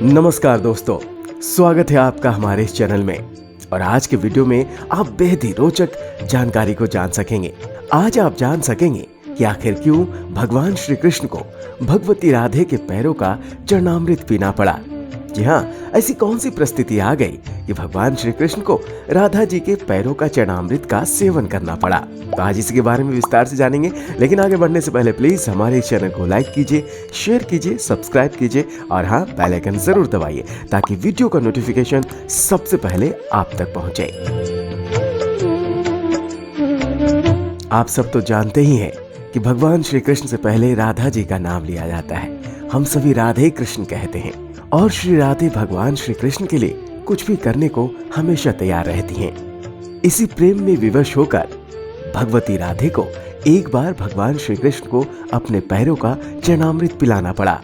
नमस्कार दोस्तों, स्वागत है आपका हमारे इस चैनल में। और आज के वीडियो में आप बेहद ही रोचक जानकारी को जान सकेंगे। आज आप जान सकेंगे कि आखिर क्यों भगवान श्री कृष्ण को भगवती राधे के पैरों का चरणामृत पीना पड़ा। जी हाँ, ऐसी कौन सी परिस्थिति आ गई कि भगवान श्री कृष्ण को राधा जी के पैरों का चरणामृत का सेवन करना पड़ा। तो आज इसी के बारे में विस्तार से जानेंगे, लेकिन आगे बढ़ने से पहले प्लीज हमारे इस चैनल को लाइक कीजिए, शेयर कीजिए, सब्सक्राइब कीजिए और हाँ, बेल आइकन जरूर दबाइए ताकि वीडियो का नोटिफिकेशन सबसे पहले आप तक पहुंचे। आप सब तो जानते ही हैं कि भगवान श्री कृष्ण से पहले राधा जी का नाम लिया जाता है। हम सभी राधे कृष्ण कहते हैं और श्री राधे भगवान श्री कृष्ण के लिए कुछ भी करने को हमेशा तैयार रहती हैं। इसी प्रेम में विवश होकर भगवती राधे को एक बार भगवान श्री कृष्ण को अपने पैरों का चरणामृत पिलाना पड़ा।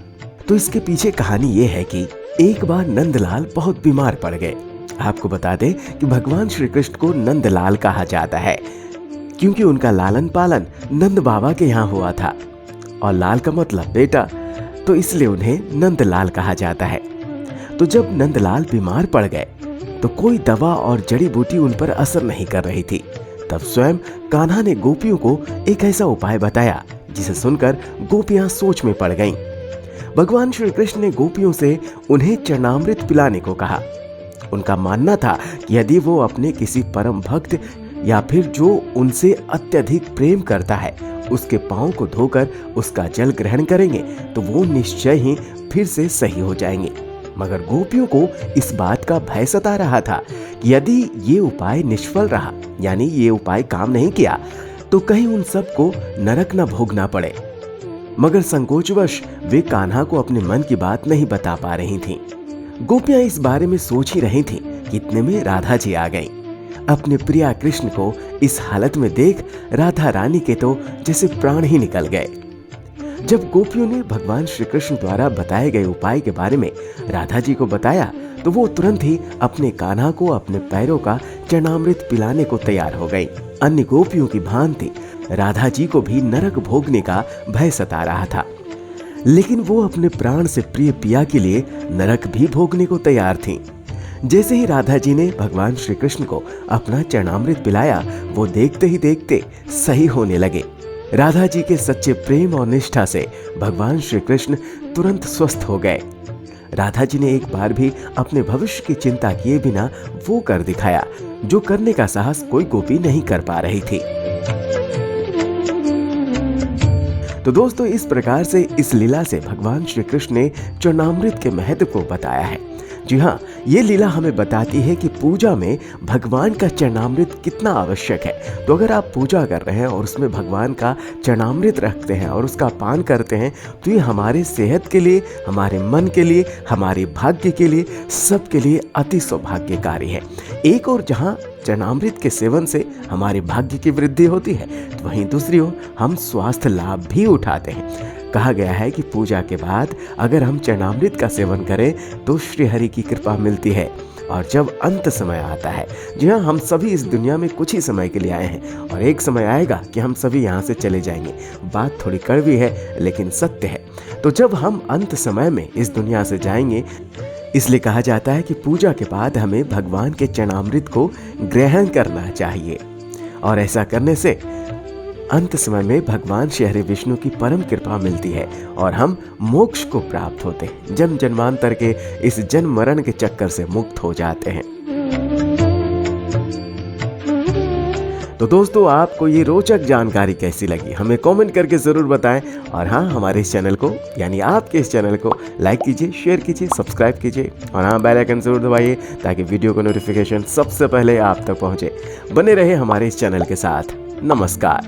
तो इसके पीछे कहानी ये है कि एक बार नंदलाल बहुत बीमार पड़ गए। आपको बता दें कि भगवान श्री कृष्ण को नंदलाल कहा जाता है क्योंकि उनका लालन पालन नंद बाबा के यहाँ हुआ था और लाल का मतलब बेटा, तो इसलिए उन्हें नंदलाल कहा जाता है। तो जब नंदलाल बीमार पड़ गए तो कोई दवा और जड़ी बूटी उन पर असर नहीं कर रही थी। तब स्वयं कान्हा ने गोपियों को एक ऐसा उपाय बताया जिसे सुनकर गोपियां सोच में पड़ गईं। भगवान श्री कृष्ण ने गोपियों से उन्हें चरणामृत पिलाने को कहा। उनका मानना था कि यदि वो अपने किसी परम भक्त या फिर जो उनसे अत्यधिक प्रेम करता है उसके पांव को धोकर उसका जल ग्रहण करेंगे तो वो निश्चय ही फिर से सही हो जाएंगे। मगर गोपियों को इस बात का भय सता रहा था कि यदि ये उपाय निष्फल रहा, यानी ये उपाय काम नहीं किया, तो कहीं उन सबको नरक न भोगना पड़े। मगर संकोचवश वे कान्हा को अपने मन की बात नहीं बता पा रही थीं। गोपियां इस बारे में सोच ही रही थीं कि इतने में राधा जी आ गईं। अपने प्रिया कृष्ण को इस हालत में देख राधा रानी के तो जैसे प्राण ही निकल गए। जब गोपियों ने भगवान श्री कृष्ण द्वारा बताए गए उपाय के बारे में राधा जी को बताया तो वो तुरंत ही अपने कान्हा को अपने पैरों का चरणामृत पिलाने को तैयार हो गई। अन्य गोपियों की भांति राधा जी को भी नरक भोगने का भय सता रहा था, लेकिन वो अपने प्राण से प्रिय पिया के लिए नरक भी भोगने को तैयार थीं। जैसे ही राधा जी ने भगवान श्री कृष्ण को अपना चरणामृत पिलाया, वो देखते ही देखते सही होने लगे। राधा जी के सच्चे प्रेम और निष्ठा से भगवान श्री कृष्ण तुरंत स्वस्थ हो गए। राधा जी ने एक बार भी अपने भविष्य की चिंता किए बिना वो कर दिखाया जो करने का साहस कोई गोपी नहीं कर पा रही थी। तो दोस्तों, इस प्रकार से इस लीला से भगवान श्री कृष्ण ने चरणामृत के महत्व को बताया है। जी हाँ, ये लीला हमें बताती है कि पूजा में भगवान का चरणामृत कितना आवश्यक है। तो अगर आप पूजा कर रहे हैं और उसमें भगवान का चरणामृत रखते हैं और उसका पान करते हैं तो ये हमारे सेहत के लिए, हमारे मन के लिए, हमारे भाग्य के लिए, सबके लिए अति सौभाग्यकारी है। एक और जहाँ चरणामृत के सेवन से हमारे भाग्य की वृद्धि होती है तो वहीं दूसरी ओर हम स्वास्थ्य लाभ भी उठाते हैं। कहा गया है कि पूजा के बाद अगर हम चरणामृत का सेवन करें तो श्री हरि की कृपा मिलती है। और जब अंत समय आता है, जी हाँ, हम सभी इस दुनिया में कुछ ही समय के लिए आए हैं और एक समय आएगा कि हम सभी यहाँ से चले जाएंगे। बात थोड़ी कड़वी है लेकिन सत्य है। तो जब हम अंत समय में इस दुनिया से जाएंगे, इसलिए कहा जाता है कि पूजा के बाद हमें भगवान के चरणामृत को ग्रहण करना चाहिए और ऐसा करने से अंत समय में भगवान श्री हरि विष्णु की परम कृपा मिलती है और हम मोक्ष को प्राप्त होते हैं, जन्म जन्मांतर के इस जन्म मरण के चक्कर से मुक्त हो जाते हैं। तो दोस्तों, आपको ये रोचक जानकारी कैसी लगी हमें कमेंट करके जरूर बताएं और हाँ, हमारे इस चैनल को, यानी आपके इस चैनल को लाइक कीजिए, शेयर कीजिए, सब्सक्राइब कीजिए और हाँ, बेल आइकन जरूर दबाइए ताकि वीडियो का नोटिफिकेशन सबसे पहले आप तक पहुंचे। बने रहे हमारे इस चैनल के साथ। नमस्कार।